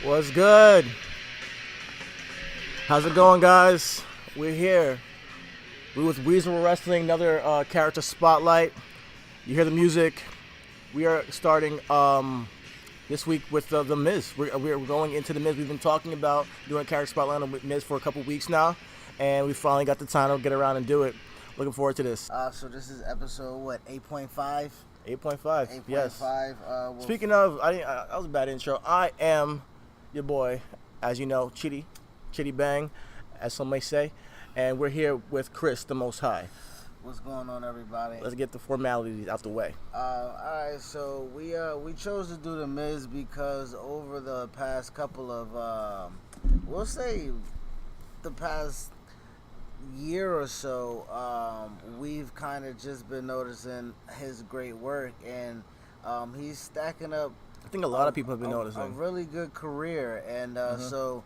What's good? How's it going, guys? We're here. We're with Weezer Wrestling, another character spotlight. You hear the music. We are starting this week with the Miz. We're going into the Miz. We've been talking about doing a character spotlight on Miz for a couple weeks now, and we finally got the time to get around and do it. Looking forward to this. So this is episode, what, 8.5? 8.5, yes. 8.5. Speaking of, that was a bad intro. I am your boy, as you know, Chitty Bang, as some may say, and we're here with Chris, the Most High. What's going on, everybody? Let's get the formalities out the way. Alright, so we chose to do the Miz because over the past couple of, we'll say the past year or so, we've kind of just been noticing his great work, and he's stacking up. I think a lot of people have been noticing a really good career, and so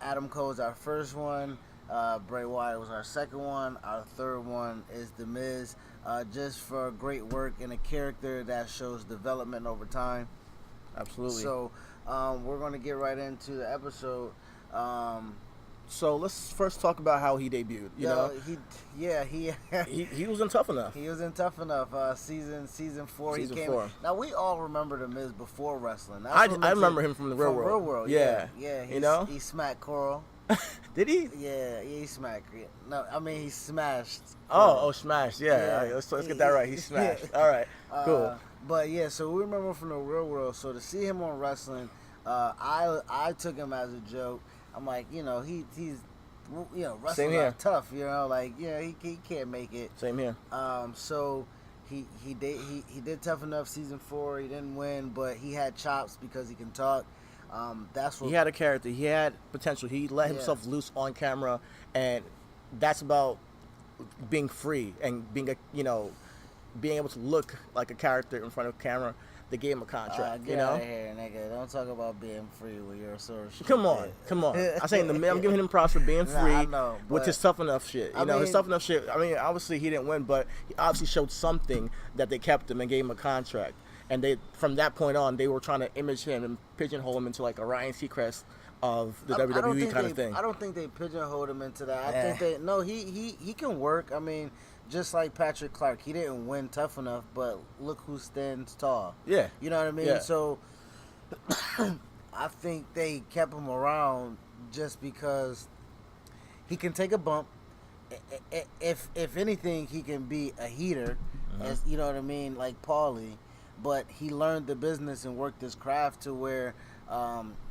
Adam Cole's our first one, Bray Wyatt was our second one, our third one is The Miz, just for great work in a character that shows development over time. Absolutely. So we're going to get right into the episode. So let's first talk about how he debuted. You know, he was in Tough Enough. He was in Tough Enough. Season 4. Season he came 4. Now we all remember the Miz before wrestling. I remember him from the real world. Real world. Yeah. You know, he smacked Coral. Did he? Yeah, he smacked. No, I mean he smashed. Oh, smashed. Yeah. Right, let's get that right. He smashed. All right. Cool. But yeah, so we remember from the real world. So to see him on wrestling, I took him as a joke. I'm like, he's wrestling are tough, like, he can't make it. Same here. So he did Tough Enough season 4. He didn't win, but he had chops because he can talk. That's what he had a character. He had potential. He let himself loose on camera, and that's about being free and being being able to look like a character in front of camera. They gave him a contract, Get out of here, nigga. Don't talk about being free with your sort of shit. Come on. I'm saying I'm giving him props for being free I know, with his Tough Enough shit. His Tough Enough shit. I mean, obviously he didn't win, but he obviously showed something that they kept him and gave him a contract. And from that point on, they were trying to image him and pigeonhole him into like a Ryan Seacrest of the WWE kind of thing. I don't think they pigeonholed him into that. I think he can work. I mean, just like Patrick Clark, he didn't win Tough Enough, but look who stands tall. Yeah. You know what I mean? Yeah. So I think they kept him around just because he can take a bump. If anything, he can be a heater, as you know what I mean, like Paulie. But he learned the business and worked his craft to where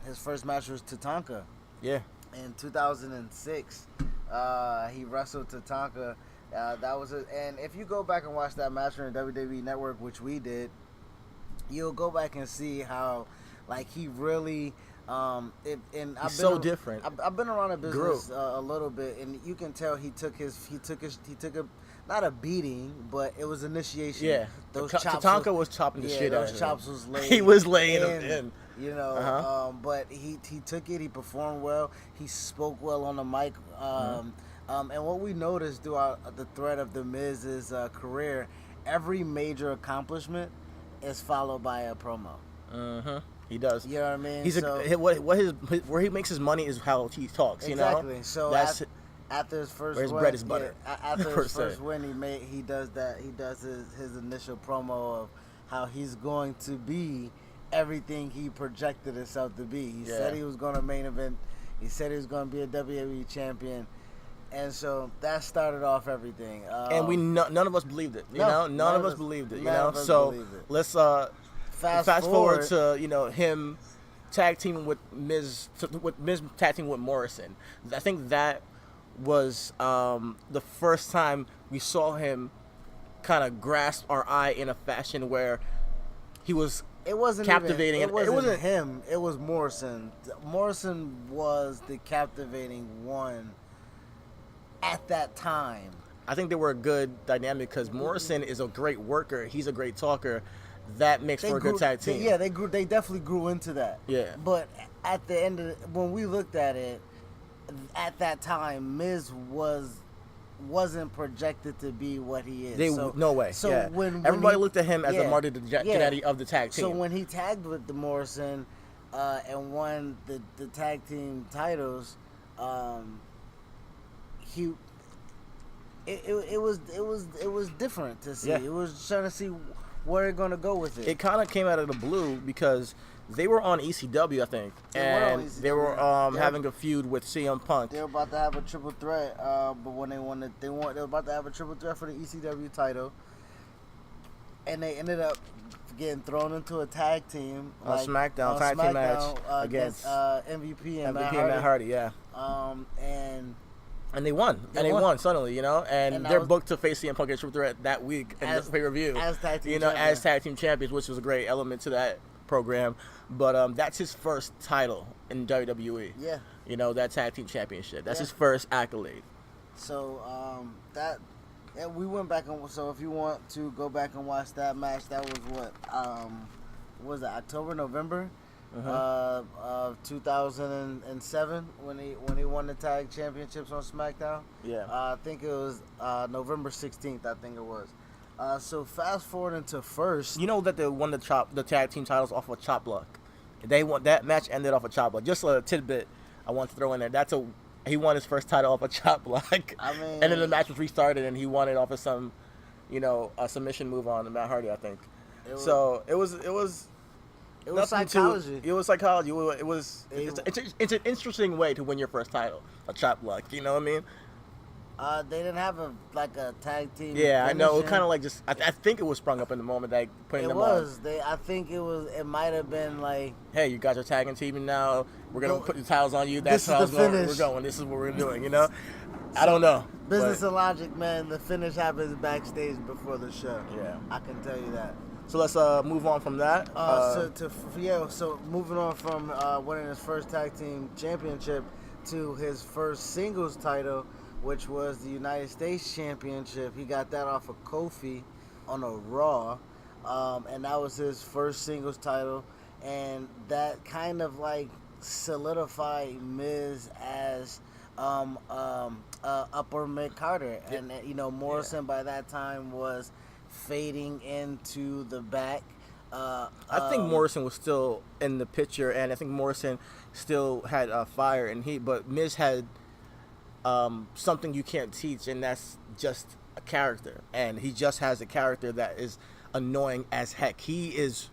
his first match was Tatanka. Yeah. In 2006, he wrestled Tatanka. That was and if you go back and watch that match on the WWE Network, which we did, you'll go back and see how, like, he really. He's so different. I've been around the business a little bit, and you can tell he took a not a beating, but it was initiation. Yeah, those chops. Tatanka was chopping the shit out of him. Those chops was laid. He was laying them in. But he took it. He performed well. He spoke well on the mic. And what we noticed throughout the thread of the Miz's career, every major accomplishment is followed by a promo. He does. You know what I mean? He's where he makes his money is how he talks. Exactly. You know? So that's after his first where his win, bread is butter. After his first win, he does his initial promo of how he's going to be everything he projected himself to be. He said he was going to main event. He said he was going to be a WWE champion. And so that started off everything. And none of us believed it. None of us believed it. So let's fast forward to him tag teaming with Miz tag teaming with Morrison. I think that was the first time we saw him kind of grasp our eye in a fashion where he was. It wasn't captivating. It wasn't him. It was Morrison. Morrison was the captivating one at that time. I think they were a good dynamic because Morrison is a great worker. He's a great talker. That makes for a good tag team. They definitely grew into that. Yeah. But at the end of when we looked at it, at that time, Miz wasn't projected to be what he is. No way. So when everybody looked at him as the Marty Jannetty of the tag team. So when he tagged with the Morrison, and won the tag team titles, he. It was different to see. Yeah. It was trying to see where they're gonna go with it. It kind of came out of the blue because they were on ECW, I think, and they were having a feud with CM Punk. They were about to have a triple threat, but when they were about to have a triple threat for the ECW title, and they ended up getting thrown into a tag team on SmackDown, tag team match against MVP and Matt Hardy. Yeah. And they won. They won suddenly, you know. And they're booked to face CM Punk and Triple Threat that week in the pay-per-view. As tag team as tag team champions, which was a great element to that program. But that's his first title in WWE. Yeah. You know, that tag team championship. That's his first accolade. So we went back and so if you want to go back and watch that match, that was what was it October, November? Of 2007 when he won the tag championships on SmackDown. Yeah. I think it was November 16th. I think it was. So fast forward into first. You know that they won the tag team titles off of chop block. They won that match ended off a chop block. Just a tidbit I want to throw in there. He won his first title off a chop block. I mean, and then the match was restarted and he won it off of some, a submission move on Matt Hardy, I think. It was psychology. It was psychology. It's an interesting way to win your first title, a chop block. You know what I mean? They didn't have a tag team. Yeah, I know. It kind of like just. I think it was sprung up in the moment that putting them on. I think it was. It might have been like, hey, you guys are tagging teaming now. We're gonna put the titles on you. That's how we're going. This is what we're doing. You know. I don't know. Business and logic, man. The finish happens backstage before the show. Yeah, I can tell you that. So let's move on from that. So moving on from winning his first tag team championship to his first singles title, which was the United States Championship. He got that off of Kofi on a Raw, and that was his first singles title, and that kind of like solidified Miz as upper mid Carter, and Morrison by that time was fading into the back. I think Morrison was still in the picture, and I think Morrison still had fire and heat, but Miz had something you can't teach, and that's just a character, and he just has a character that is annoying as heck. He is,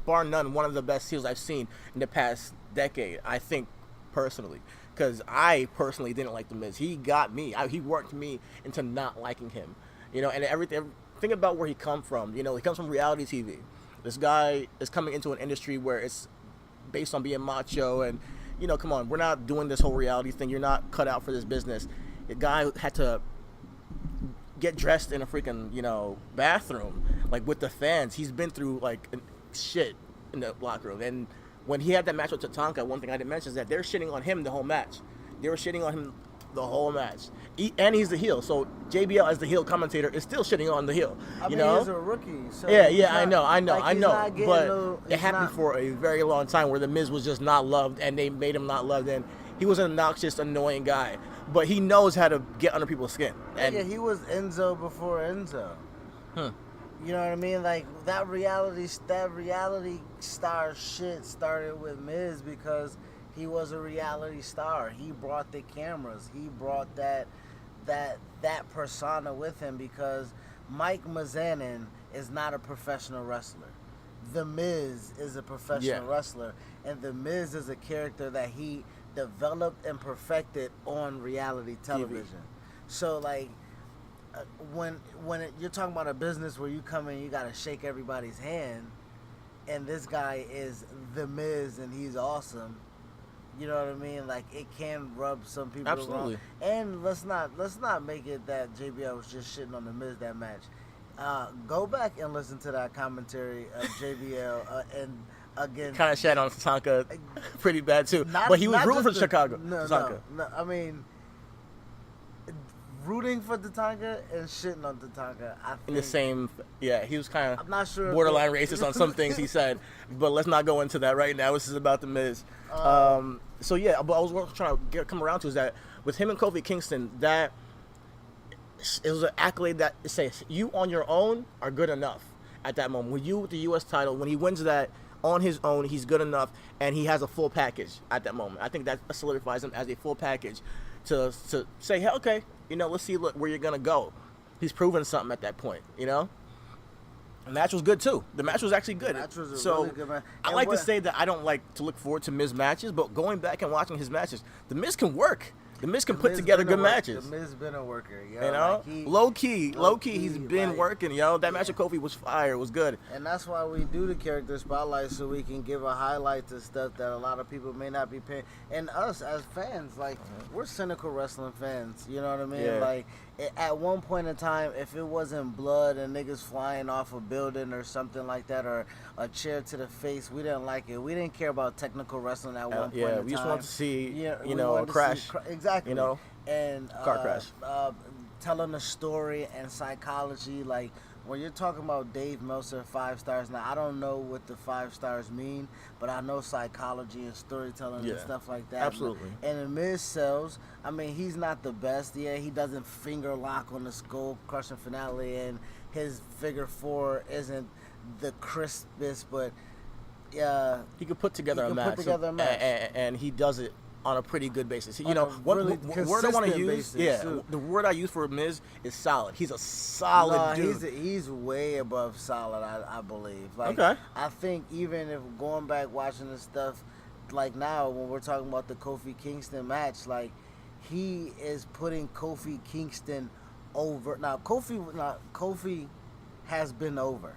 bar none, one of the best heels I've seen in the past decade, I think, personally, because I personally didn't like The Miz. He got me. He worked me into not liking him. And everything. Think about where he come from. He comes from reality TV. This guy is coming into an industry where it's based on being macho, and come on, we're not doing this whole reality thing. You're not cut out for this business. The guy had to get dressed in a freaking bathroom, like with the fans. He's been through like shit in the locker room. And when he had that match with Tatanka, one thing I didn't mention is that they're shitting on him the whole match. They were shitting on him the whole match, and he's the heel. So JBL as the heel commentator is still shitting on the heel. I mean, he's a rookie. So I know. But it happened for a very long time where the Miz was just not loved, and they made him not loved, and he was an obnoxious, annoying guy. But he knows how to get under people's skin. And he was Enzo before Enzo. You know what I mean? Like that reality star shit started with Miz because he was a reality star. He brought the cameras. He brought that persona with him because Mike Mizanin is not a professional wrestler. The Miz is a professional wrestler, and The Miz is a character that he developed and perfected on reality television. TV. So like when you're talking about a business where you come in, you got to shake everybody's hand, and this guy is The Miz and he's awesome. You know what I mean? Like it can rub some people Absolutely. wrong. And let's not make it that JBL was just shitting on The Miz that match. Go back and listen to that commentary of JBL and again. Kind of shat on Tatanka pretty bad too. But he was rooting for Chicago. No, I mean, rooting for Tatanka and shitting on Tatanka. I think in the same, he was kind of. I'm not sure. Borderline racist on some things he said, but let's not go into that right now. This is about The Miz. So but I was trying to come around to is that with him and Kofi Kingston, that it was an accolade that says you on your own are good enough at that moment. With you with the U.S. title, when he wins that on his own, he's good enough, and he has a full package at that moment. I think that solidifies him as a full package to say, hey, okay, let's see where you're gonna go. He's proven something at that point, The match was good too. The match was actually good. The match was a so really good match. I like to say that I don't like to look forward to Miz matches, but going back and watching his matches, the Miz can work. The Miz can put together good matches. The Miz been a worker, low key, he's been working, That match with Kofi was fire. It was good. And that's why we do the character spotlight, so we can give a highlight to stuff that a lot of people may not be paying. And us as fans, we're cynical wrestling fans. You know what I mean? Yeah. At one point in time, if it wasn't blood and niggas flying off a building or something like that, or a chair to the face, we didn't like it. We didn't care about technical wrestling at one point in time. Yeah, we just wanted to see, a crash. Exactly. And car crash. Telling a story and psychology, when you're talking about Dave Meltzer 5 stars, now I don't know what the 5 stars mean, but I know psychology and storytelling and stuff like that. Absolutely. And the Miz sells. I mean, he's not the best. Yeah, he doesn't finger lock on the skull crushing finale, and his figure 4 isn't the crispest, but he could put together a match. And he does it on a pretty good basis. What word I want to use? The word I use for Miz is solid. He's a solid dude. He's way above solid, I believe. Okay. I think even if going back watching this stuff, now when we're talking about the Kofi Kingston match, he is putting Kofi Kingston over. Now Kofi has been over.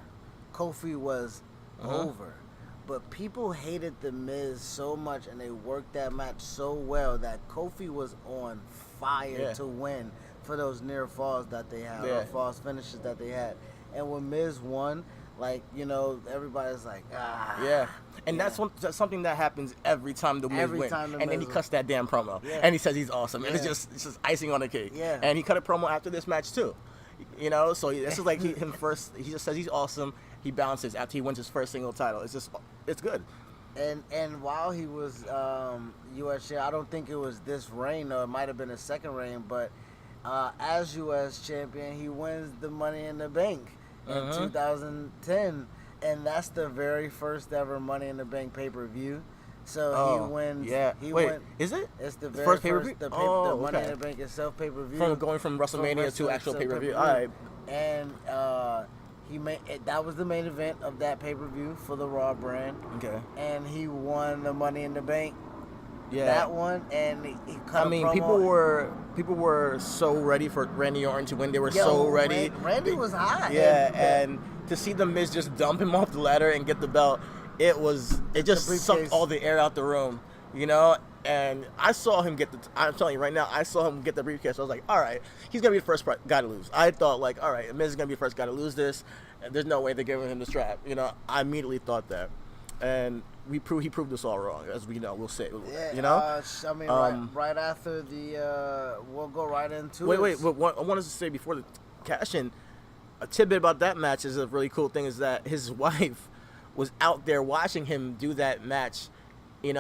Kofi was over. But people hated The Miz so much, and they worked that match so well that Kofi was on fire to win for those near falls that they had, or false finishes that they had. And when Miz won, everybody's like, ah. Yeah. And that's something that happens every time the Miz wins. And then he cuts that damn promo. Yeah. And he says he's awesome. And it's just icing on the cake. Yeah. And he cut a promo after this match too. So this is him first. He just says he's awesome. He bounces after he wins his first single title. It's good. And while he was U.S. champ, I don't think it was this reign, or it might have been a second reign, but as U.S. champion, he wins the Money in the Bank in 2010, and that's the very first ever Money in the Bank pay-per-view. So he wins. Yeah. Is it? It's the very first pay-per-view. The Money in the Bank itself pay-per-view. From going from WrestleMania to actual pay-per-view. All right. And that was the main event of that pay-per-view for the Raw brand. Okay. And he won the Money in the Bank. Yeah. That one, and he cut a promo. people were so ready for Randy Orton to win. They were so ready. Randy was hot. Yeah, and to see the Miz just dump him off the ladder and get the belt, it just sucked all the air out the room, And I saw him I'm telling you right now, I saw him get the briefcase. I was like, all right, he's going to be the first guy to lose. I thought, all right, Miz is going to be the first guy to lose this. And there's no way they're giving him the strap. I immediately thought that. And he proved us all wrong, as we know. We'll say, right after we'll go right into it. Wait. What I wanted to say before the cash-in, a tidbit about that match is a really cool thing, is that his wife was out there watching him do that match. This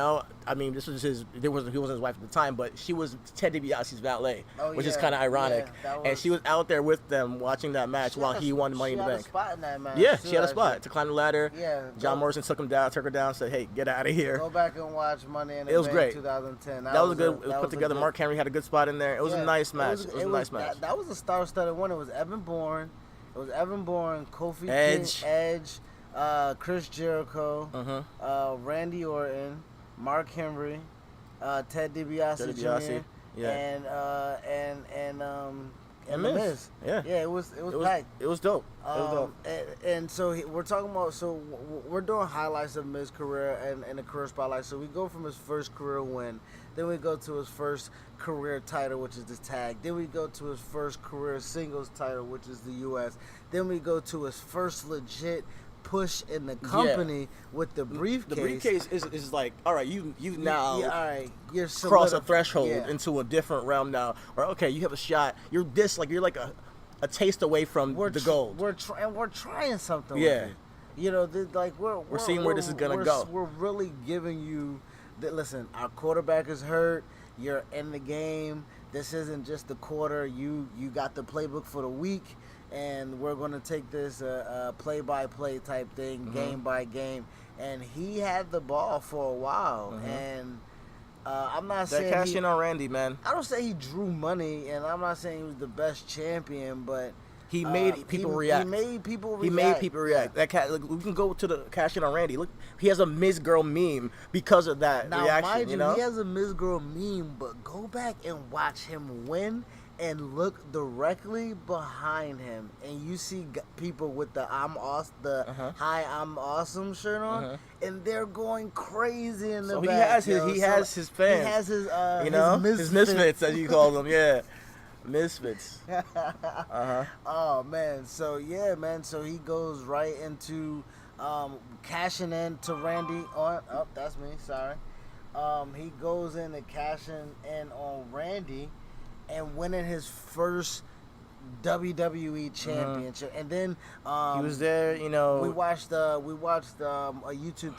was he wasn't his wife at the time, but she was Ted DiBiase's valet, which is kind of ironic. And she was out there with them watching that match while he won the Money in the Bank. She had a spot in that match. Yeah, she had a spot to climb the ladder. Yeah. John Morrison took her down, said, "Hey, get out of here." Go back and watch Money in the Bank. It was great. 2010. That was good. It was put together. Mark Henry had a good spot in there. It was a nice match. It was a nice match. That was a star-studded one. It was Evan Bourne, Kofi Edge. King, Edge, Chris Jericho, Randy Orton, Mark Henry, Ted DiBiase Jr. and The Miz. Yeah, it was packed. It was dope. And so we're talking about. So we're doing highlights of Miz's career and the career spotlight. So we go from his first career win, then we go to his first career title, which is the tag. Then we go to his first career singles title, which is the U.S. Then we go to his first legit push in the company with the briefcase. The briefcase is like, all right, you now you're cross a threshold into a different realm now. Or okay, you have a shot. You're like a taste away from the gold. We're trying something. Yeah, with it. We're seeing where this is gonna go. We're really giving you that. Listen, our quarterback is hurt. You're in the game. This isn't just the quarter. You got the playbook for the week. And we're going to take this play-by-play type thing, game by game, and he had the ball for a while. And I'm not saying that cash in on Randy, man. I don't say he drew money, and I'm not saying he was the best champion, but he made people react. He made people react. He made people react. That cat. Look, we can go to the cash in on Randy. Look, he has a Miz Girl meme because of that reaction. Mind you know, he has a Miz Girl meme, but go back and watch him win. And look directly behind him, and you see people with the "I'm awesome," "Hi, I'm awesome" shirt on, and they're going crazy in the back. He has his fans. He has his, his misfits, as you call them. Yeah, misfits. Oh man, so yeah, man. So he goes right into cashing in to Randy on. Oh, that's me. Sorry. He goes into cashing in on Randy. And winning his first WWE championship, and then he was there. You know, we watched a YouTube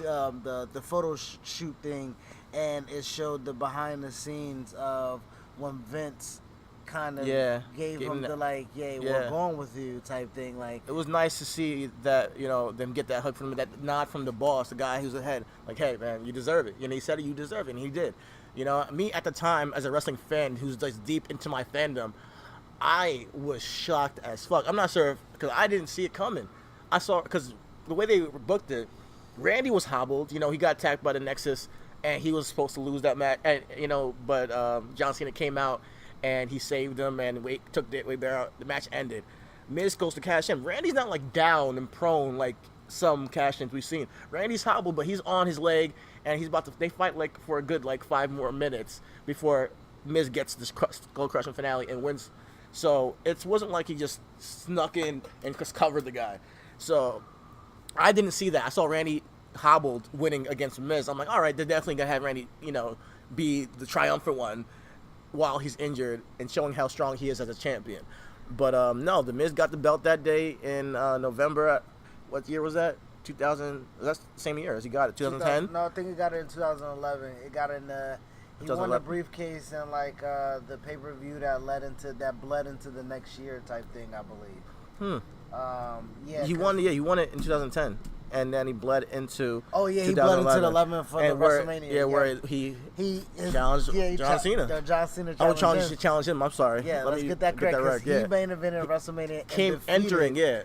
the photo shoot thing, and it showed the behind the scenes of when Vince kind of gave him the we're going with you type thing. Like, it was nice to see that, you know, them get that hug from him, that nod from the boss, the guy who's ahead. Like, hey man, you deserve it. You know, he said it, you deserve it, and he did. You know, me at the time as a wrestling fan who's like deep into my fandom, I was shocked as fuck. I'm not sure because I didn't see it coming. I saw because the way they booked it, Randy was hobbled. You know, he got attacked by the Nexus, and he was supposed to lose that match. And you know, but John Cena came out and he saved him and took the way better. The match ended. Miz goes to cash in. Randy's not like down and prone like some cash-ins we've seen. Randy's hobbled, but he's on his leg, and he's about to. They fight like for a good 5 more minutes before Miz gets this skull-crushing finale and wins. So it wasn't like he just snuck in and just covered the guy. So I didn't see that. I saw Randy hobbled winning against Miz. I'm like, all right, they're definitely gonna have Randy, you know, be the triumphant one while he's injured and showing how strong he is as a champion. But no, the Miz got the belt that day in November. What year was that? 2000. That's the same year as he got it. 2010. No, I think he got it in 2011. It got in. He won the briefcase and the pay-per-view that bled into the next year type thing, I believe. Yeah. He won. Yeah, he won it in 2010, and then he bled into. Oh yeah, he bled into the 11 for the WrestleMania. Yeah, where he challenged John Cena. John Cena. Challenged him. I'm sorry. Yeah, let's get that correct. He main evented WrestleMania. Came entering. Yeah.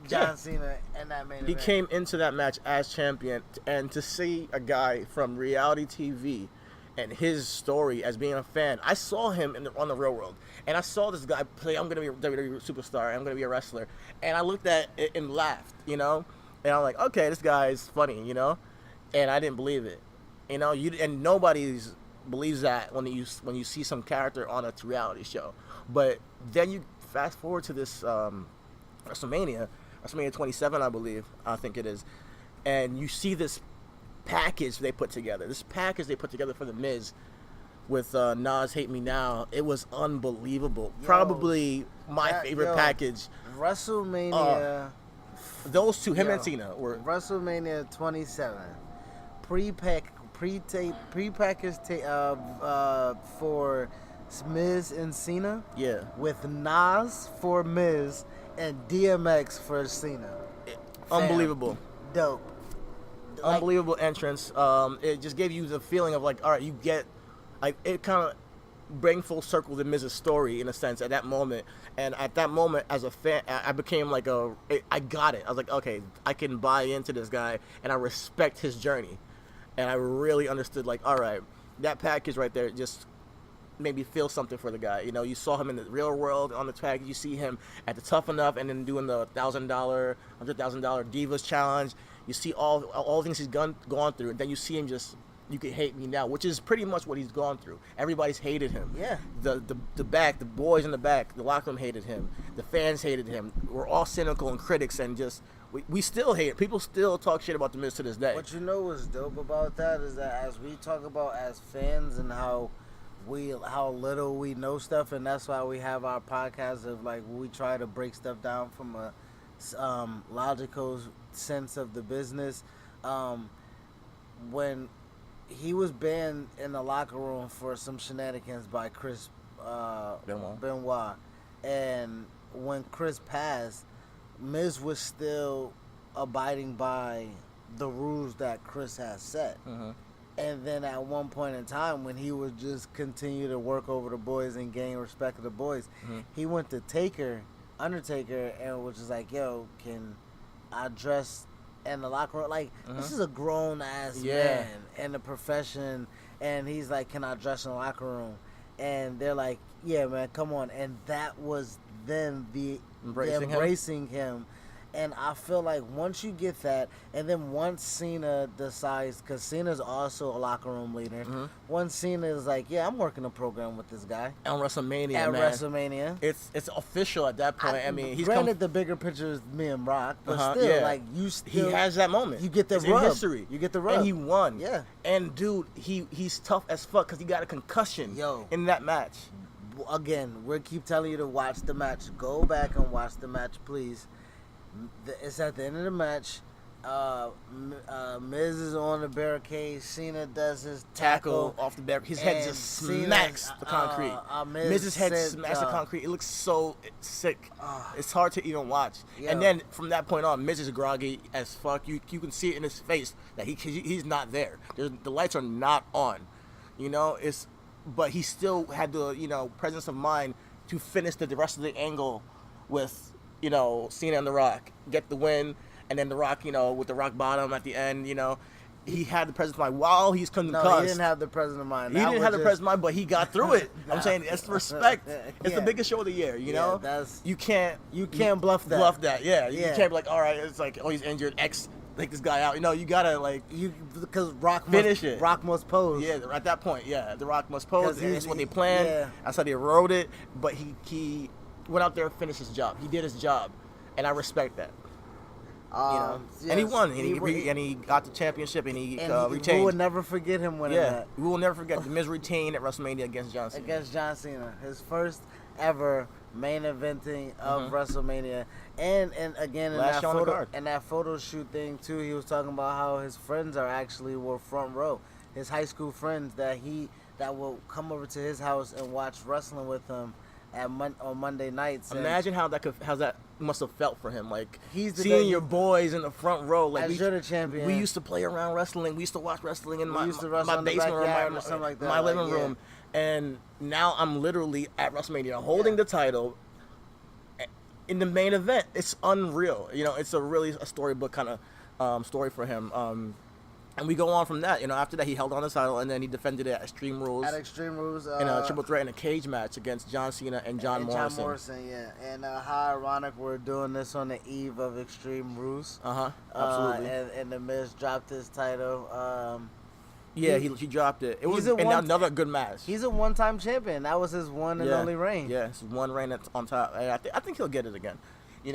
John Cena and that main event. He came into that match as champion, and to see a guy from reality TV and his story as being a fan, I saw him on the real world, and I saw this guy play, I'm going to be a WWE superstar, I'm going to be a wrestler, and I looked at it and laughed, you know, and I'm like, okay, this guy is funny, you know, and I didn't believe it, you know, and nobody believes that when you see some character on a reality show. But then you fast forward to this WrestleMania 27, I think it is, and you see this package they put together. This package they put together for the Miz with Nas Hate Me Now. It was unbelievable. Probably my favorite package. WrestleMania. Those two, him and Cena, were WrestleMania 27. Pre-package for Miz and Cena. Yeah. With Nas for Miz and DMX for Cena. Unbelievable. Dope. Unbelievable entrance. It just gave you the feeling of like, all right, you get, like, it kind of bring full circle the Miz's story in a sense at that moment. And at that moment, as a fan, I became like I got it. I was like, okay, I can buy into this guy, and I respect his journey. And I really understood, like, all right, that package right there just made me feel something for the guy. You know, you saw him in the real world on the package. You see him at the Tough Enough, and then doing the $1,000, $100,000 Divas Challenge. You see all things he's gone through, and then you see him just, you can hate me now, which is pretty much what he's gone through. Everybody's hated him. Yeah. The boys in the back, the locker room hated him. The fans hated him. We're all cynical and critics, and just we still hate it. People still talk shit about the Miz to this day. What you know what's dope about that is that as we talk about as fans and how little we know stuff, and that's why we have our podcast of like we try to break stuff down from a logical sense of the business. When he was banned in the locker room for some shenanigans by Chris Benoit, and when Chris passed, Miz was still abiding by the rules that Chris has set. Mm-hmm. And then at one point in time, when he would just continue to work over the boys and gain respect of the boys, he went to Undertaker, and was just like, yo, can I dress in the locker room? Like, this is a grown-ass man in the profession, and he's like, can I dress in the locker room? And they're like, yeah, man, come on. And that was then the embracing him. And I feel like once you get that, and then once Cena decides, because Cena's also a locker room leader, once Cena is like, yeah, I'm working a program with this guy. On WrestleMania, At WrestleMania. It's official at that point. I mean, he's granted the bigger picture is me and Rock, but still, like, you still... He has that moment. You get the it's rub. in history. You get the rub. And he won. Yeah. And, dude, he's tough as fuck because he got a concussion in that match. Again, we'll keep telling you to watch the match. Go back and watch the match, please. It's at the end of the match. Miz is on the barricade. Cena does his tackle off the barricade. His head just smacks the concrete. Miz's head smacks the concrete. It looks so sick. It's hard to even watch. And then from that point on, Miz is groggy as fuck. You can see it in his face that he's not there. The lights are not on. You know, but he still had the presence of mind to finish the rest of the angle with Cena and The Rock, get the win, and then The Rock, with the rock bottom at the end, he had the presence of mind while he's concussed. No, he didn't have the presence of mind. He didn't have the presence of mind, but he got through it. I'm saying that's the respect. It's the biggest show of the year, you know? You can't bluff that. You can't be like, all right, it's like, oh, he's injured, take this guy out. You gotta because Rock finish it. Rock must pose. Yeah, at that point, The Rock must pose. That's what they planned. Yeah. That's how they wrote it. But he went out there and finished his job. He did his job, and I respect that. Yes. And he won, and he got the championship, and he retained. We will never forget him winning that. We will never forget the Miz retained at WrestleMania against John Cena. His first ever main eventing of WrestleMania, and again in that photo shoot thing too, he was talking about how his friends were front row. His high school friends that will come over to his house and watch wrestling with him on Monday nights. Imagine how that must have felt for him. Like seeing your boys in the front row. Like you're the champion. We used to play around wrestling. We used to watch wrestling in my basement or my living room. And now I'm literally at WrestleMania holding the title in the main event. It's unreal. It's a storybook kind of story for him. And we go on from that. After that, he held on the title, and then he defended it at Extreme Rules. In a triple threat in a cage match against John Cena and John Morrison. John Morrison, yeah. And how ironic we're doing this on the eve of Extreme Rules. Absolutely. And the Miz dropped his title. He dropped it. It was another good match. He's a one-time champion. That was his one and only reign. Yeah, it's one reign that's on top. And I think he'll get it again. We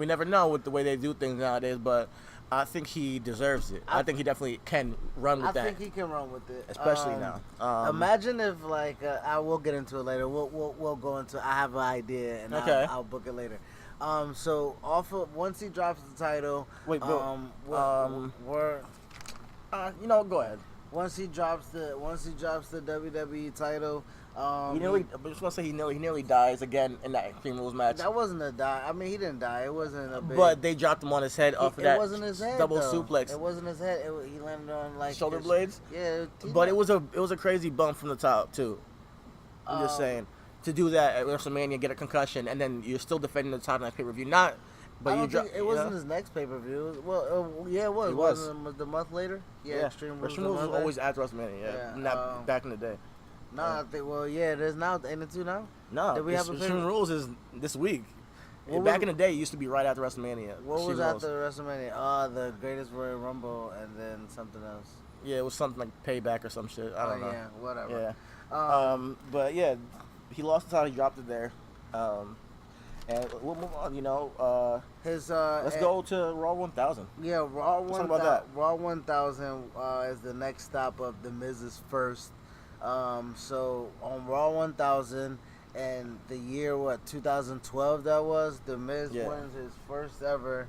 never know with the way they do things nowadays, but I think he deserves it. I think he definitely can run with that. I think he can run with it, especially now. Imagine if I will get into it later. We'll go into. I have an idea and I'll book it later. So once he drops the title, go ahead. Once he drops the WWE title. I just want to say he nearly dies again in that Extreme Rules match. That wasn't a die. I mean, he didn't die. It wasn't a big... But they dropped him on his head off of that wasn't his head, double though. suplex. It wasn't his head. He landed on shoulder blades. Yeah, but it was a crazy bump from the top too. I'm just saying, to do that at WrestleMania, get a concussion, and then you're still defending the title next pay-per-view. It wasn't his next pay-per-view. Well, it was. It was. Wasn't the month later? Yeah, Extreme Rules. Extreme Rules was always at WrestleMania. Not back in the day. No, I think. Well, yeah, it is now. Ain't it too now? No, did we have Extreme Rules is this week. Back in the day, it used to be right after WrestleMania. What was after WrestleMania? The Greatest Royal Rumble, and then something else. Yeah, it was something like Payback or some shit. I don't know. Yeah, whatever. Yeah. But yeah, he lost the title. He dropped it there. And we'll move on. Let's go to Raw 1000. Yeah, Raw 1000. Talk about that. Raw 1000 is the next stop of the Miz's first. So on Raw 1000 and the year 2012 that was, the Miz wins his first ever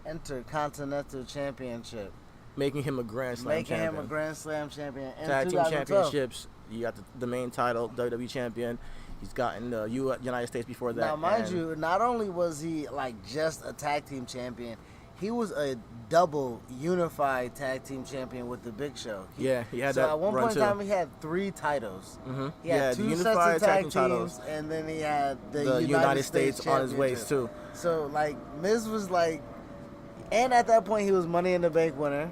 Intercontinental Championship, making him a Grand Slam champion. Tag team championships. You got the main title, WWE champion. He's gotten the United States before that. Now, mind you, not only was he just a tag team champion, he was a double unified tag team champion with the Big Show. He had that. So at one point in time, too. he had 3 titles. Mm-hmm. He had 2 sets of tag teams, titles, and then he had the United States on his waist too. So like Miz was like, and at that point he was Money in the Bank winner.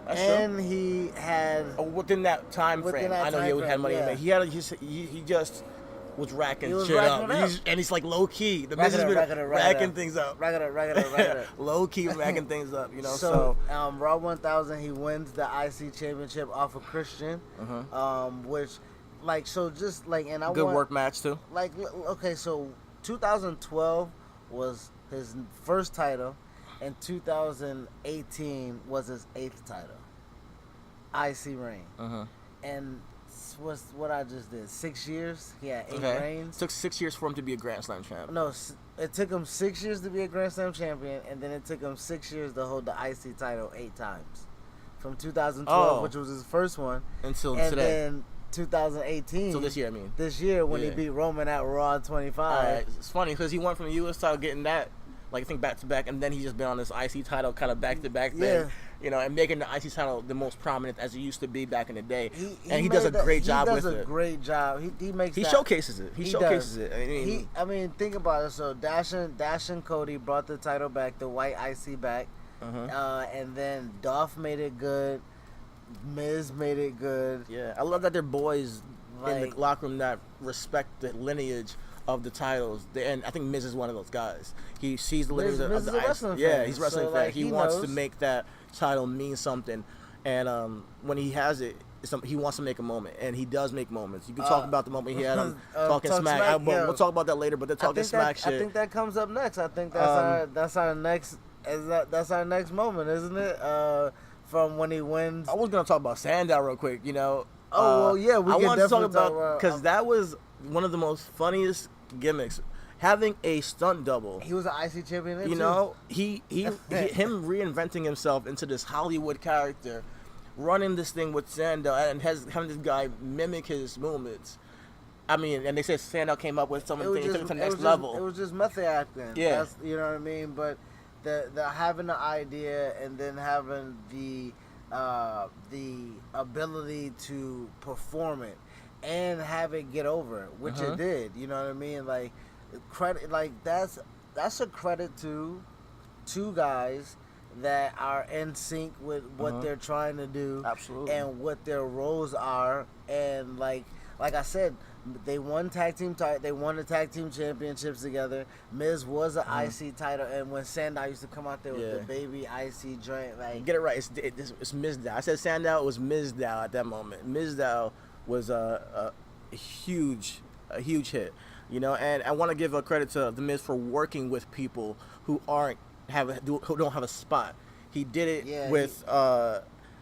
And true. He had within that time frame. I know he had Money in the Bank. He just was racking shit up. And he's like low key. The Miz has been racking things up. Low key racking things up, you know. So Raw 1000, he wins the IC championship off of Christian, which, like, so just like, and I good work match too. Like, okay, so 2012 was his first title, and 2018 was his 8th title, IC reign, and. What's what I just did? 6 years. Yeah, 8 reigns. It took 6 years for him to be a Grand Slam champion. No, it took him 6 years to be a Grand Slam champion, and then it took him 6 years to hold the IC title 8 times, from 2012, which was his first one, until today. And then 2018. So this year, I mean. This year when he beat Roman at Raw 25. It's funny because he went from the U.S. title getting that, like I think back to back, and then he's just been on this IC title kind of back to back thing. You know, and making the IC title the most prominent as it used to be back in the day. He does a great job with it. He does a great job. He showcases it. He showcases it. I mean, think about it. So Dash and Cody brought the title back, the white IC back, and then Dolph made it good. Miz made it good. Yeah, I love that they're boys in the locker room that respect the lineage of the titles, and I think Miz is one of those guys. He sees the lineage of the wrestling fan. Yeah, he's a wrestling fan. Like, he wants to make that title mean something, and when he has it, he wants to make a moment, and he does make moments. You can talk about the moment he had on Talking Smack. We'll talk about that later, but the Talking Smack shit. I think that comes up next. I think that's our next moment, isn't it? From when he wins. I was gonna talk about Sandow real quick. You know. Well, yeah, we can definitely talk about because that was one of the most funniest gimmicks. Having a stunt double. He was an IC champion. You know, him reinventing himself into this Hollywood character, running this thing with Sandow, and having this guy mimic his movements. I mean, and they said Sandow came up with some of the things, took it to the next level. It was just method acting. Yeah, you know what I mean. But the having the idea and then having the ability to perform it and have it get over, which it did. You know what I mean? Like credit, like that's a credit to 2 guys that are in sync with what they're trying to do, absolutely, and what their roles are. And like I said, they won They won the tag team championships together. Miz was an IC title, and when Sandow used to come out there with the baby IC joint, like get it right, it's Mizdow. I said Sandow, it was Mizdow at that moment. Mizdow was a huge hit, you know. And I want to give a credit to the Miz for working with people who don't have a spot. He did it with.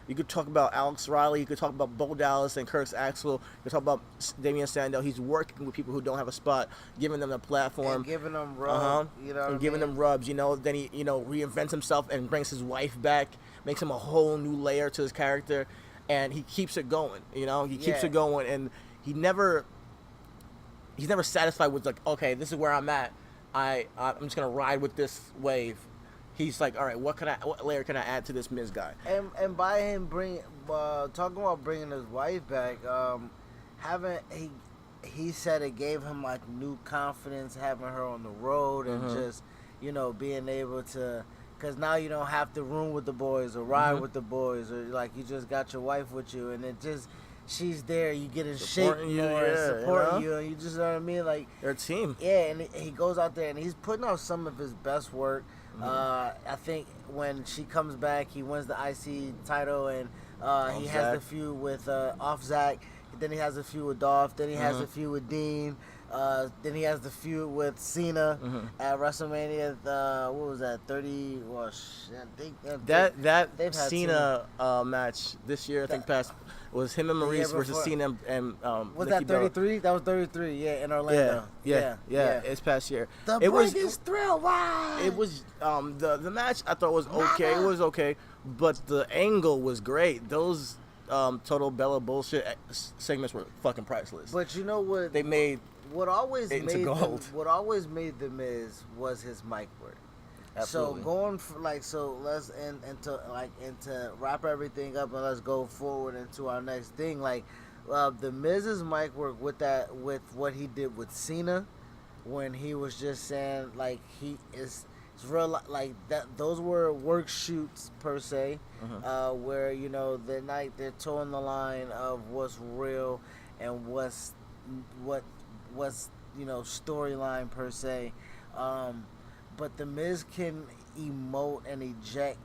You could talk about Alex Riley. You could talk about Bo Dallas and Curtis Axel. You could talk about Damian Sandow. He's working with people who don't have a spot, giving them a platform, and giving them rubs. You know, and giving them rubs. You know, then he reinvents himself and brings his wife back, makes him a whole new layer to his character, and he keeps it going. You know, he keeps it going, and he's never satisfied with like, okay, this is where I'm at. I'm just gonna ride with this wave. He's like, all right, what layer can I add to this Miz guy? And by him talking about bringing his wife back, he said it gave him like new confidence having her on the road and just, you know, being able to, because now you don't have to room with the boys or ride with the boys, or like you just got your wife with you, and it just, she's there, you get in shape more, supporting you, and you just know what I mean, like they're a team. Yeah, and he goes out there and he's putting out some of his best work. I think when she comes back, he wins the IC title, and he has the feud with off Zach. Then he has a feud with Dolph. Then he has a feud with Dean. Then he has the feud with Cena at WrestleMania. What was that? 30? Well, shit, I think that Cena match this year, I think, passed. Was him and Maurice versus Cena and was that 33? That was 33. Yeah, in Orlando. Yeah. It's past year. The biggest thrill. Wow. It was the match. I thought was okay. It was okay, but the angle was great. Those Total Bella bullshit segments were fucking priceless. But you know what? They made what always it made into gold. What always made the Miz was his mic work. Absolutely. So going for let's and to wrap everything up and let's go forward into our next thing. The Miz's mic work with what he did with Cena, when he was just saying he is. It's real that. Those were work shoots per se, where they're towing the line of what's real and what's storyline per se. But the Miz can emote and eject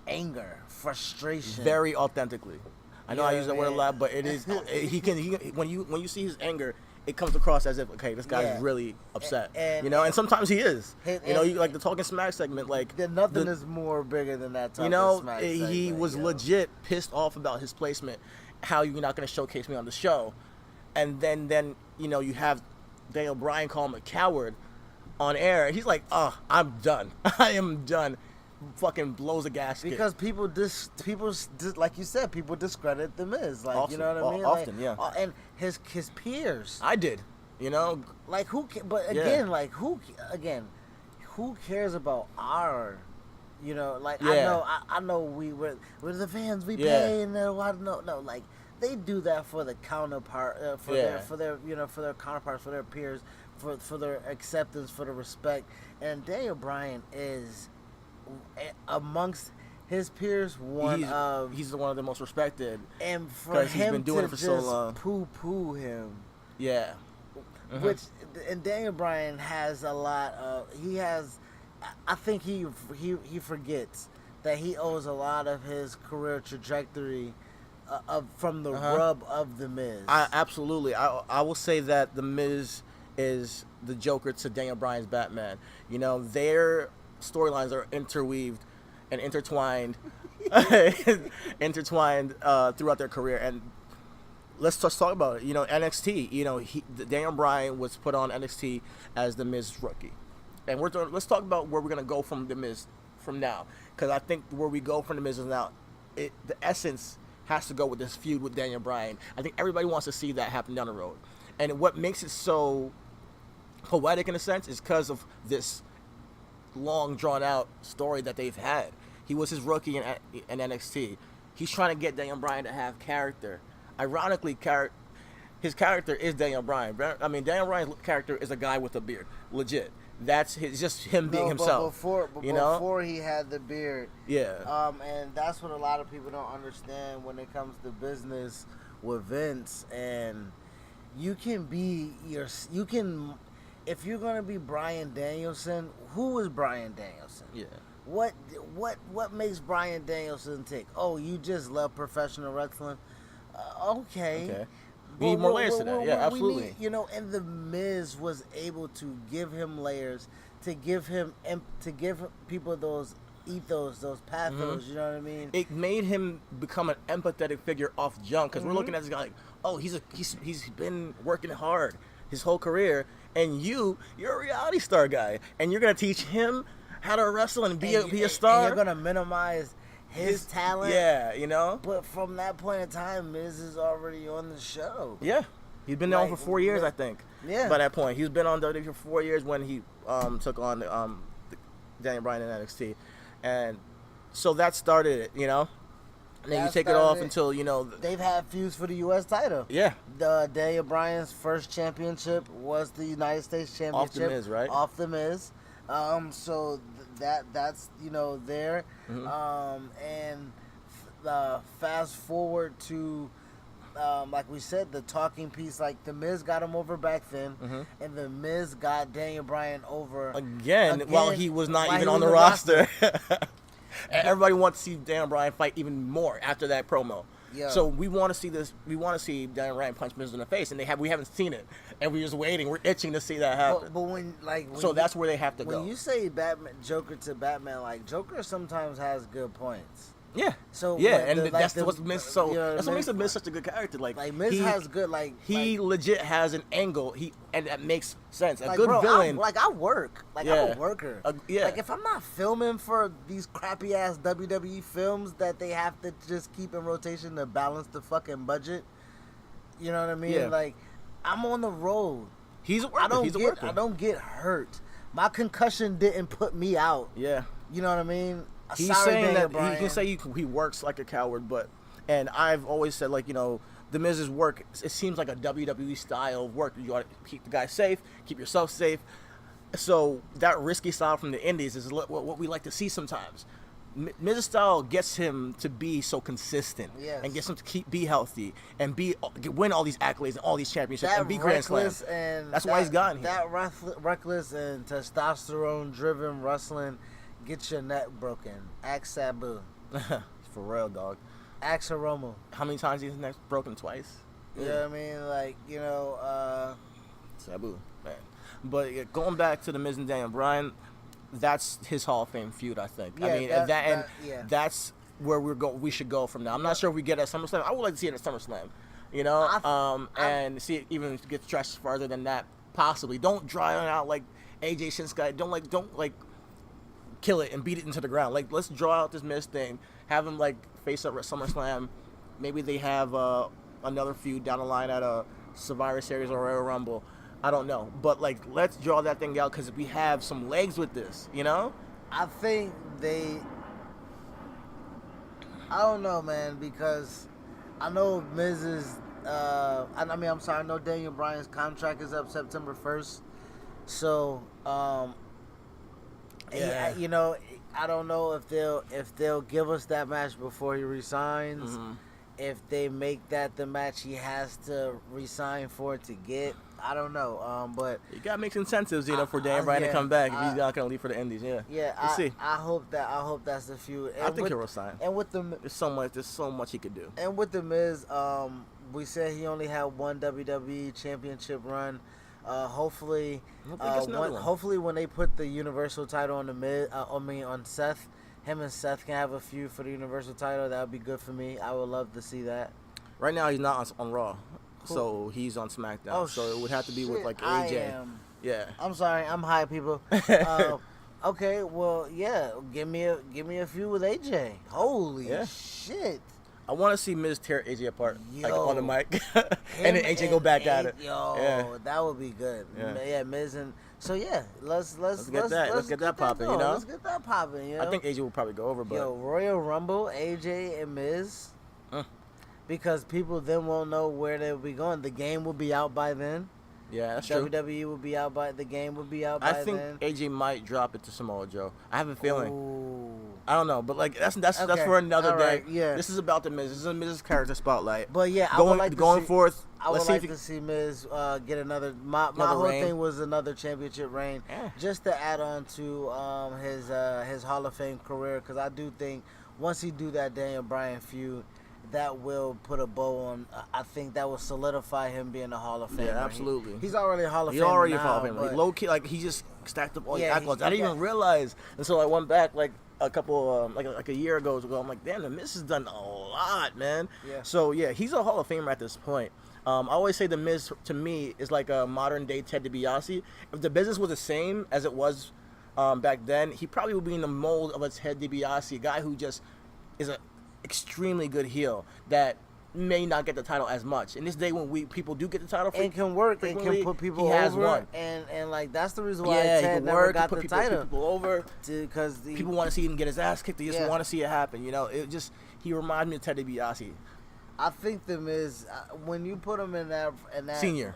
anger, frustration, very authentically. I know I use that word a lot, but it is he can when you see his anger, it comes across as if, okay, this guy's really upset, and sometimes he is. You like the Talking Smack segment, nothing is more bigger than that. Smack he segment, was legit pissed off about his placement. How you're not going to showcase me on the show, and then you have Daniel Bryan call him a coward on air. He's like, oh, I'm done. I am done. Fucking blows a gasket. Because people like you said, people discredit the Miz. Often, you know what I mean? Often, yeah. And his peers. I did. Who? But again, who cares about our? I know we're the fans. We pay and no. They do that for the counterpart, for their counterparts, for their peers, for their acceptance, for the respect. And Daniel Bryan is amongst his peers he's one of the most respected, and for him he's been doing to it for so long. Poo him, which and Daniel Bryan has a lot of I think he forgets that he owes a lot of his career trajectory from the rub of the Miz. Absolutely. I will say that the Miz is the Joker to Daniel Bryan's Batman. Their storylines are interweaved and intertwined throughout their career. And let's just talk about it. NXT. Daniel Bryan was put on NXT as the Miz rookie, and let's talk about where we're gonna go from the Miz from now, because I think where we go from the Miz is now, the essence has to go with this feud with Daniel Bryan. I think everybody wants to see that happen down the road, and what makes it so poetic in a sense is because of this long drawn out story that they've had. He was his rookie in NXT. He's trying to get Daniel Bryan to have character. Ironically, his character is Daniel Bryan. I mean, Daniel Bryan's character is a guy with a beard. Legit. That's just him being himself. Before he had the beard. Yeah. And that's what a lot of people don't understand when it comes to business with Vince. And if you're gonna be Bryan Danielson, who is Bryan Danielson? Yeah. What makes Bryan Danielson tick? Oh, you just love professional wrestling? Okay. We need more layers to that. Yeah, absolutely. And the Miz was able to give him layers, to give people those ethos, those pathos. You know what I mean? It made him become an empathetic figure off jump, because we're looking at this guy like, oh, he's been working hard his whole career, and you're a reality star guy, and you're gonna teach him how to wrestle and be a star. And you're gonna minimize his talent. Yeah, But from that point in time, Miz is already on the show. Yeah, he's been on for 4 years, I think. Yeah. By that point, he's been on WWE for 4 years when he took on Daniel Bryan in NXT, and so that started it. And then you take it off until they've had feuds for the U.S. title. Yeah. Daniel Bryan's first championship was the United States Championship. Off the Miz, right? Off the Miz. So that's there. And fast forward to like we said, the talking piece. Like the Miz got him over back then, and the Miz got Daniel Bryan over again while he was not even on the roster. And everybody wants to see Daniel Bryan fight even more after that promo. Yeah. So we want to see this. We want to see Daniel Bryan punch Miz in the face, and we haven't seen it, and we're just waiting. We're itching to see that happen. So that's where they have to go. When you say Joker to Batman, Joker sometimes has good points. Yeah. So that's what makes that's what makes Miz such a good character. Miz has good he legit has an angle. And that makes sense. A good villain. I work. I'm a worker. Yeah. If I'm not filming for these crappy ass WWE films that they have to just keep in rotation to balance the fucking budget, you know what I mean? Yeah. I'm on the road. He's a worker. I don't get hurt My concussion didn't put me out. Yeah. You know what I mean? He's Sorry, saying Daniel that Bryan. he can say he works like a coward, and I've always said, like, the Miz's work, it seems like a WWE style of work. You got to keep the guy safe, keep yourself safe. So that risky style from the Indies is what we like to see sometimes. Miz's style gets him to be so consistent, and gets him to be healthy and win all these accolades and all these championships and be Grand Slams. That's why he's gotten here. That reckless and testosterone-driven wrestling gets your neck broken. Ask Sabu. For real, dog. Ask Hiromu. How many times his neck's broken? Twice. You know what I mean? Like, Sabu, man. But going back to the Miz and Daniel Bryan, that's his Hall of Fame feud, I think. Yeah, I mean, that's where we should go from now. I'm not sure if we get it at SummerSlam. I would like to see it at SummerSlam, and see it even get stretched farther than that, possibly. Don't dry it out like AJ Shinsuke. Don't kill it and beat it into the ground. Like, let's draw out this Miz thing, have him face up at SummerSlam. Maybe they have another feud down the line at a Survivor Series or Royal Rumble. I don't know, but let's draw that thing out because we have some legs with this, I think I don't know, man, because I know Miz's. I know Daniel Bryan's contract is up September 1st, so I don't know if they'll give us that match before he resigns. Mm-hmm. If they make that the match he has to resign for to get. I don't know, but you gotta make incentives, for Dan Bryan to come back if he's not gonna leave for the Indies. We'll see. I hope that's the feud. And I think he'll resign. And with there's so much he could do. And with the Miz, we said he only had one WWE Championship run. Hopefully when they put the Universal title on the Miz, on Seth, him and Seth can have a feud for the Universal title. That would be good for me. I would love to see that. Right now he's not on Raw. So he's on SmackDown. So it would have to be with AJ. Yeah. I'm sorry. I'm high, people. Okay. Well, yeah. Give me a few with AJ. Holy shit. I want to see Miz tear AJ apart, on the mic, and then AJ go back at it. That would be good. Yeah, Miz and let's get that popping. Let's get that popping. I think AJ will probably go over, but Royal Rumble, AJ and Miz. Because people then won't know where they'll be going. The game will be out by then. Yeah, that's true. WWE will be out by the game will be out by then. I think AJ might drop it to Samoa Joe. I have a feeling. Ooh. I don't know, but that's for another day. Yeah. This is about the Miz. This is a Miz's character spotlight. But yeah, I would like to see Miz get another. My whole thing was another championship reign, just to add on to his Hall of Fame career, because I do think once he do that Daniel Bryan feud, that will put a bow on. I think that will solidify him being a Hall of Famer. Yeah, absolutely. He's already a Hall of Famer. He's already a Hall of Famer. Low key, he just stacked up all the accolades. I didn't even realize until I went back a couple a year ago. I'm like, damn, the Miz has done a lot, man. Yeah. So yeah, he's a Hall of Famer at this point. I always say the Miz to me is like a modern day Ted DiBiase. If the business was the same as it was back then, he probably would be in the mold of a Ted DiBiase, a guy who just is a extremely good heel that may not get the title as much. In this day when people do get the title, and can work and can put people over, and that's the reason why Ted never got the title. People over because people want to see him get his ass kicked. They just want to see it happen. He reminds me of Ted DiBiase. I think the Miz, when you put him in that senior,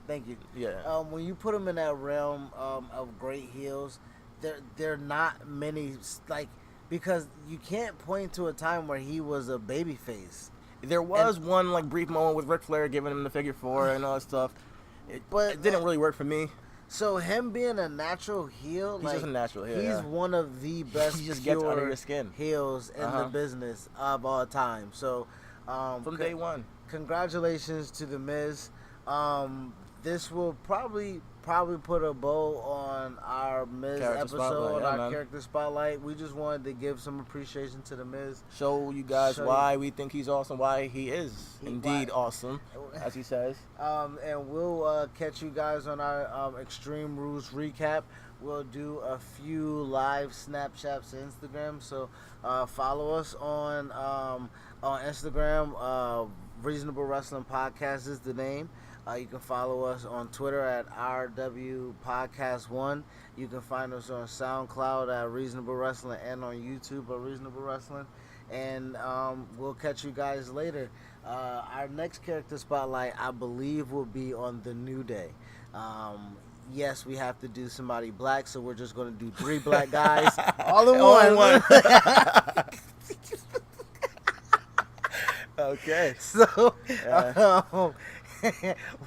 thank you. Yeah. When you put him in that realm of great heels, there are not many because you can't point to a time where he was a babyface. There was one brief moment with Ric Flair giving him the figure four and all that stuff. But it didn't really work for me. So him being a natural heel, he's just a natural heel. He's one of the best he just gets under your skin heels in the business of all time. So from day one, congratulations to the Miz. This will probably put a bow on our Miz episode, our character spotlight. We just wanted to give some appreciation to the Miz. Show you guys why we think he's awesome, why he is indeed awesome, as he says. And we'll catch you guys on our Extreme Rules recap. We'll do a few live Snapchats and Instagram. So follow us on Instagram. Reasonable Wrestling Podcast is the name. You can follow us on Twitter at RW Podcast 1. You can find us on SoundCloud at Reasonable Wrestling and on YouTube at Reasonable Wrestling. And we'll catch you guys later. Our next character spotlight, I believe, will be on the New Day. Yes, we have to do somebody black, so we're just going to do 3 black guys all in one. Okay. So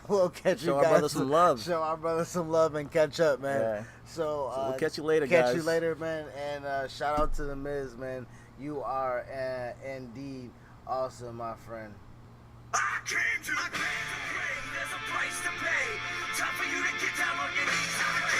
we'll catch you guys. Show our brother some love. Show our brother some love and catch up, man. Yeah. So we'll catch you later, guys. Catch you later, man. And shout out to the Miz, man. You are indeed awesome, my friend. I came to play. There's a price to pay. Time for you to get down on your knees.